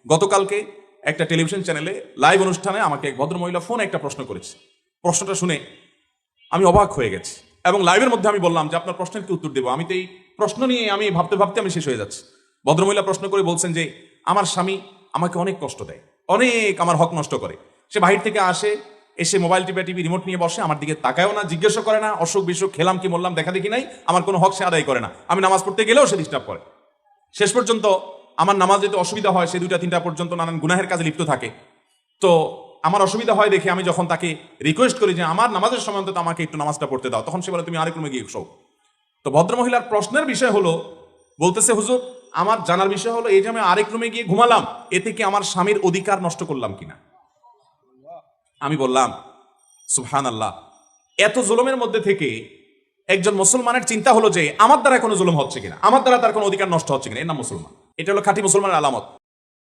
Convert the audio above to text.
গতকালকে একটা টেলিভিশন চ্যানেলে লাইভ অনুষ্ঠানে আমাকে এক ভদ্রমহিলা ফোনে একটা প্রশ্ন করেছে। প্রশ্নটা শুনে আমি অবাক হয়ে গেছি এবং লাইভের মধ্যে আমি বললাম যে আপনার প্রশ্নের কি উত্তর দেবো, আমি তো এই প্রশ্ন নিয়ে আমি ভাবতে ভাবতে আমি শেষ হয়ে যাচ্ছি। ভদ্রমহিলা প্রশ্ন করে বলছেন যে আমার স্বামী আমাকে অনেক কষ্ট দেয়, অনেক আমার হক নষ্ট করে। সে বাহির থেকে আসে, এসে মোবাইল টিভি রিমোট নিয়ে বসে, আমার দিকে তাকায়ও না, জিজ্ঞাসা করে না, অসুখ বিসুখ খেলাম কি মরলাম দেখা দেখি নাই, আমার কোনো হক সে আদায় করে না। আমি নামাজ পড়তে গেলেও সে ডিস্টার্ব করে। শেষ পর্যন্ত আমার নামাজ যেতে অসুবিধা হয়, সে 2টা-3টা পর্যন্ত নানান গুনাহের কাজে লিপ্ত থাকে। তো আমার অসুবিধা হয় দেখে আমি যখন তাকে রিকোয়েস্ট করি যে আমার নামাজের সময় অন্তত আমাকে একটু নামাজটা পড়তে দাও, তখন সে বলে তুমি আরেক রুমে গিয়ে শোও। তো ভদ্রমহিলার প্রশ্নের বিষয় হলো, বলতেছে হুজুর আমার জানার বিষয় হলো এই যে আমি আরেক রুমে গিয়ে ঘুমালাম, এতে কি আমার স্বামীর অধিকার নষ্ট করলাম কিনা। আমি বললাম সুবহানাল্লাহ, এত জুলুমের মধ্যে থেকে একজন মুসলমানের চিন্তা হলো যে আমার দ্বারা কোনো জুলুম হচ্ছে কিনা, আমার দ্বারা তার কোনো অধিকার নষ্ট হচ্ছে কিনা, এর নাম মুসলমান। এটা হলো খাঁটি মুসলমানের আলামত।